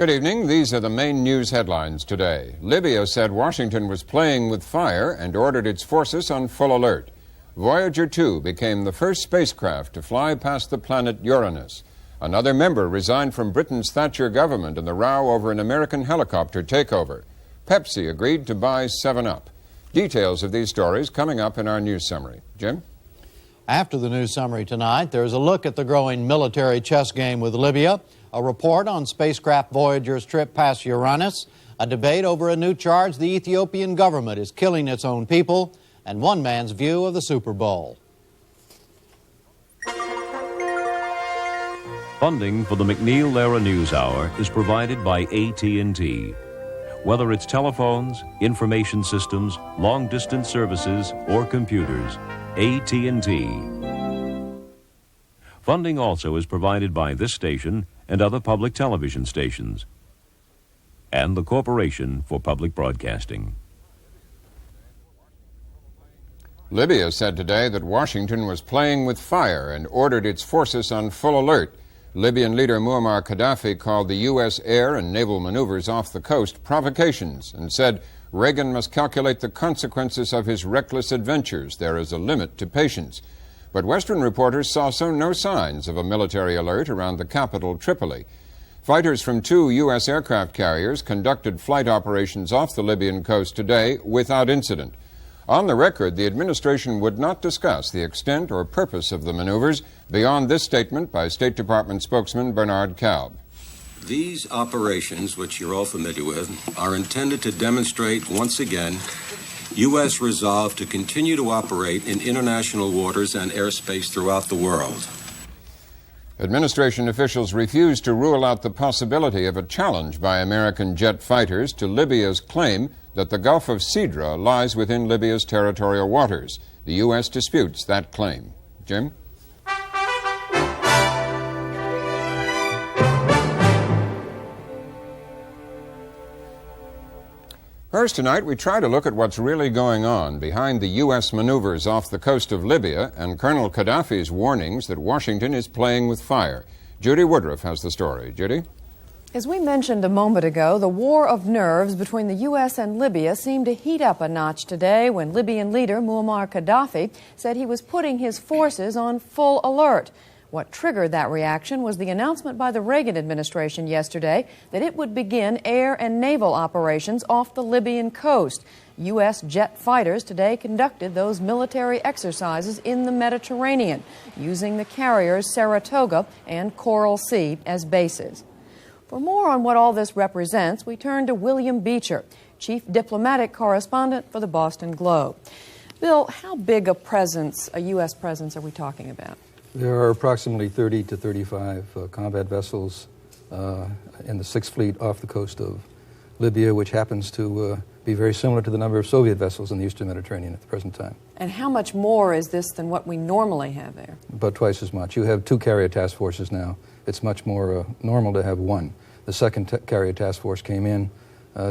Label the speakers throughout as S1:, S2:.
S1: Good evening. These are the main news headlines today. Libya said Washington was playing with fire and ordered its forces on full alert. Voyager 2 became the first spacecraft to fly past the planet Uranus. Another member resigned from Britain's Thatcher government in the row over an American helicopter takeover. Pepsi agreed to buy 7-Up. Details of these stories coming up in our news summary. Jim?
S2: After the news summary tonight, there's a look at the growing military chess game with Libya, a report on spacecraft Voyager's trip past Uranus, a debate over a new charge the Ethiopian government is killing its own people, and one man's view of the Super Bowl.
S3: Funding for the MacNeil-Lehrer NewsHour is provided by AT&T. Whether it's telephones, information systems, long-distance services, or computers, AT&T. Funding also is provided by this station and other public television stations, and the Corporation for Public Broadcasting.
S1: Libya said today that Washington was playing with fire and ordered its forces on full alert. Libyan leader Muammar Gaddafi called the U.S. air and naval maneuvers off the coast provocations and said Reagan must calculate the consequences of his reckless adventures. There is a limit to patience. But Western reporters saw no signs of a military alert around the capital, Tripoli. Fighters from 2 U.S. aircraft carriers conducted flight operations off the Libyan coast today without incident. On the record, the administration would not discuss the extent or purpose of the maneuvers beyond this statement by State Department spokesman Bernard Kalb.
S4: These operations, which you're all familiar with, are intended to demonstrate once again U.S. resolve to continue to operate in international waters and airspace throughout the world.
S1: Administration officials refused to rule out the possibility of a challenge by American jet fighters to Libya's claim that the Gulf of Sidra lies within Libya's territorial waters. The U.S. disputes that claim. Jim? First tonight, we try to look at what's really going on behind the U.S. maneuvers off the coast of Libya and Colonel Gaddafi's warnings that Washington is playing with fire. Judy Woodruff has the story. Judy?
S5: As we mentioned a moment ago, the war of nerves between the U.S. and Libya seemed to heat up a notch today when Libyan leader Muammar Gaddafi said he was putting his forces on full alert. What triggered that reaction was the announcement by the Reagan administration yesterday that it would begin air and naval operations off the Libyan coast. U.S. jet fighters today conducted those military exercises in the Mediterranean, using the carriers Saratoga and Coral Sea as bases. For more on what all this represents, we turn to William Beecher, chief diplomatic correspondent for the Boston Globe. Bill, how big a presence, a U.S. presence, are we talking about?
S6: There are approximately 30 to 35 combat vessels in the Sixth Fleet off the coast of Libya, which happens to be very similar to the number of Soviet vessels in the Eastern Mediterranean at the present time.
S5: And how much more is this than what we normally have there?
S6: About twice as much. You have 2 carrier task forces now. It's much more normal to have 1. The second carrier task force came in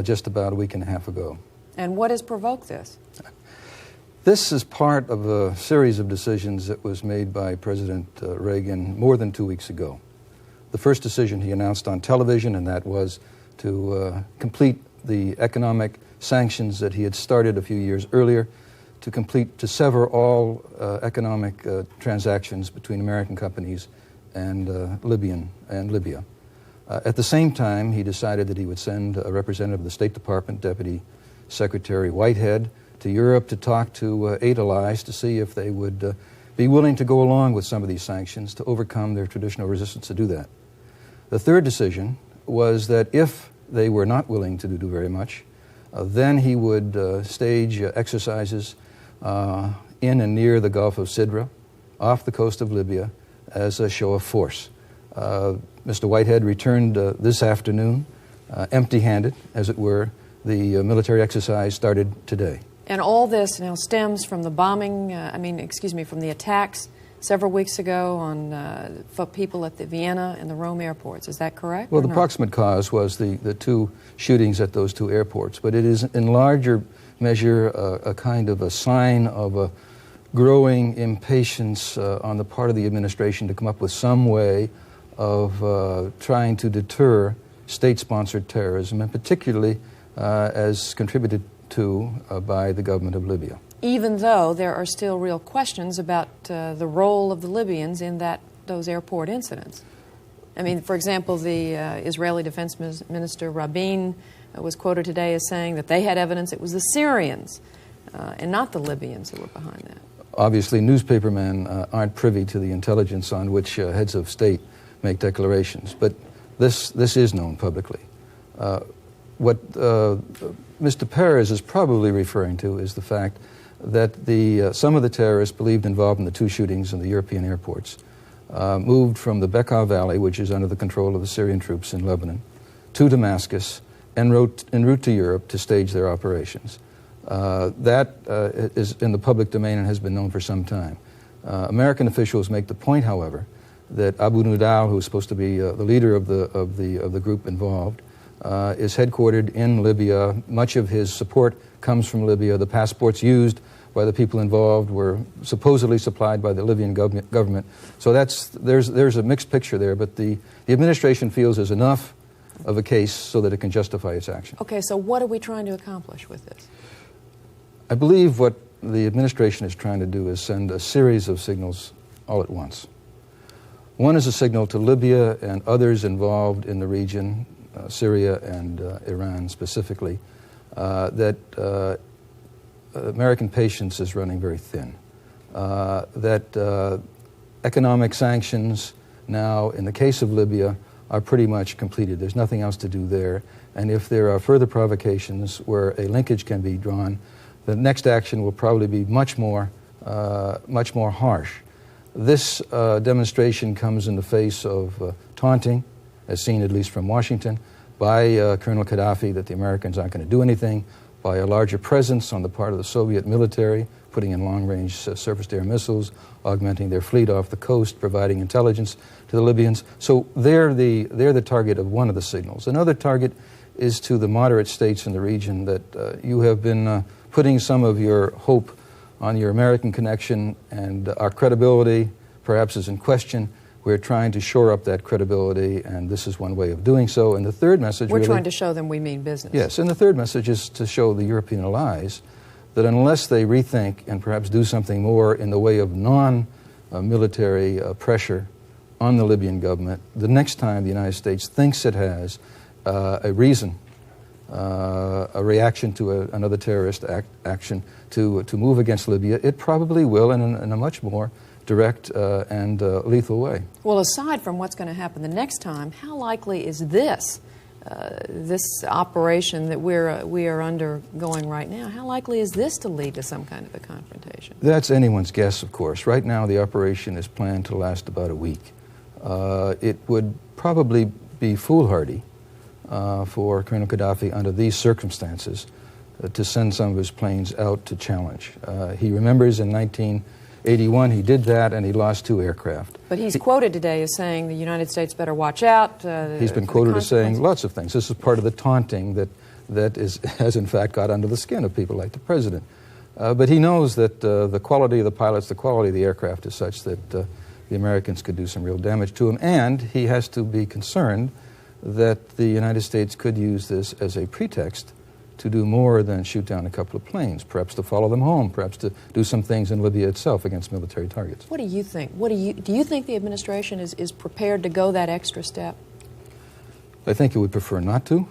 S6: just about a week and a half ago.
S5: And what has provoked this?
S6: This is part of a series of decisions that was made by President Reagan more than 2 weeks ago. The first decision he announced on television, and that was to complete the economic sanctions that he had started a few years earlier, to sever all economic transactions between American companies and Libya. At the same time, he decided that he would send a representative of the State Department, Deputy Secretary Whitehead, to Europe to talk to 8 allies to see if they would be willing to go along with some of these sanctions to overcome their traditional resistance to do that. The third decision was that if they were not willing to do very much, then he would stage exercises in and near the Gulf of Sidra, off the coast of Libya, as a show of force. Mr. Whitehead returned this afternoon, empty-handed, as it were. The military exercise started today.
S5: And all this now stems from the bombing, from the attacks several weeks ago on people at the Vienna and the Rome airports. Is that correct?
S6: Well, the proximate cause was the 2 shootings at those 2 airports, but it is in larger measure a kind of a sign of a growing impatience on the part of the administration to come up with some way of trying to deter state-sponsored terrorism, and particularly as contributed to by the government of Libya.
S5: Even though there are still real questions about the role of the Libyans in those airport incidents. I mean, for example, the Israeli Defense Minister Rabin was quoted today as saying that they had evidence it was the Syrians and not the Libyans who were behind that.
S6: Obviously, newspapermen aren't privy to the intelligence on which heads of state make declarations, but this is known publicly. What Mr. Perez is probably referring to is the fact that some of the terrorists believed involved in the two shootings in the European airports moved from the Bekaa Valley, which is under the control of the Syrian troops in Lebanon, to Damascus en route to Europe to stage their operations. That is in the public domain and has been known for some time. American officials make the point, however, that Abu Nidal, who is supposed to be the leader of the group involved, is headquartered in Libya. Much of his support comes from Libya. The passports used by the people involved were supposedly supplied by the Libyan government. So there's a mixed picture there, but the administration feels there's enough of a case so that it can justify its action.
S5: Okay, so what are we trying to accomplish with this?
S6: I believe what the administration is trying to do is send a series of signals all at once. One is a signal to Libya and others involved in the region, Syria and Iran specifically, that American patience is running very thin, that economic sanctions now, in the case of Libya, are pretty much completed. There's nothing else to do there, and if there are further provocations where a linkage can be drawn, the next action will probably be much more harsh. This demonstration comes in the face of taunting, as seen at least from Washington, by Colonel Gaddafi that the Americans aren't going to do anything, by a larger presence on the part of the Soviet military, putting in long-range surface-to-air missiles, augmenting their fleet off the coast, providing intelligence to the Libyans. So they're the target of one of the signals. Another target is to the moderate states in the region that you have been putting some of your hope on your American connection, and our credibility perhaps is in question. We're trying to shore up that credibility, and this is one way of doing so. And the third message
S5: We're trying to show them we mean business.
S6: Yes, and the third message is to show the European allies that unless they rethink and perhaps do something more in the way of non-military pressure on the Libyan government, the next time the United States thinks it has a reason, a reaction to another terrorist action to move against Libya, it probably will in a much more direct and lethal way.
S5: Well, aside from what's going to happen the next time, how likely is this operation that we are undergoing right now, how likely is this to lead to some kind of a confrontation?
S6: That's anyone's guess, of course. Right now, the operation is planned to last about a week. It would probably be foolhardy for Colonel Gaddafi under these circumstances to send some of his planes out to challenge. He remembers in 1981 he did that and he lost 2 aircraft.
S5: But he's quoted today as saying the United States better watch out.
S6: He's been quoted as saying lots of things. This is part of the taunting that has in fact got under the skin of people like the president. But he knows that the quality of the pilots, the quality of the aircraft is such that the Americans could do some real damage to him, and he has to be concerned that the United States could use this as a pretext to do more than shoot down a couple of planes, perhaps to follow them home, perhaps to do some things in Libya itself against military targets.
S5: What do you think? Do you think the administration is prepared to go that extra step?
S6: I think it would prefer not to.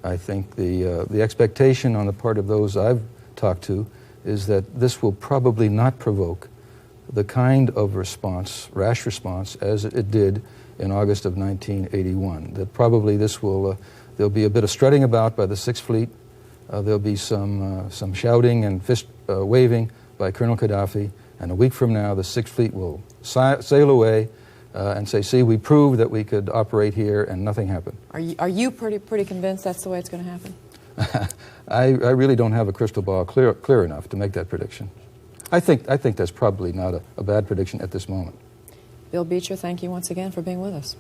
S6: I think the expectation on the part of those I've talked to is that this will probably not provoke the kind of response, rash response, as it did in August of 1981. That probably this will, there'll be a bit of strutting about by the Sixth Fleet. There'll be some shouting and fist waving by Colonel Gaddafi, and a week from now the Sixth Fleet will sail away and say, see, we proved that we could operate here and nothing happened.
S5: Are you pretty convinced that's the way it's going to happen?
S6: I really don't have a crystal ball clear enough to make that prediction. I think that's probably not a bad prediction at this moment.
S5: Bill Beecher, thank you once again for being with us.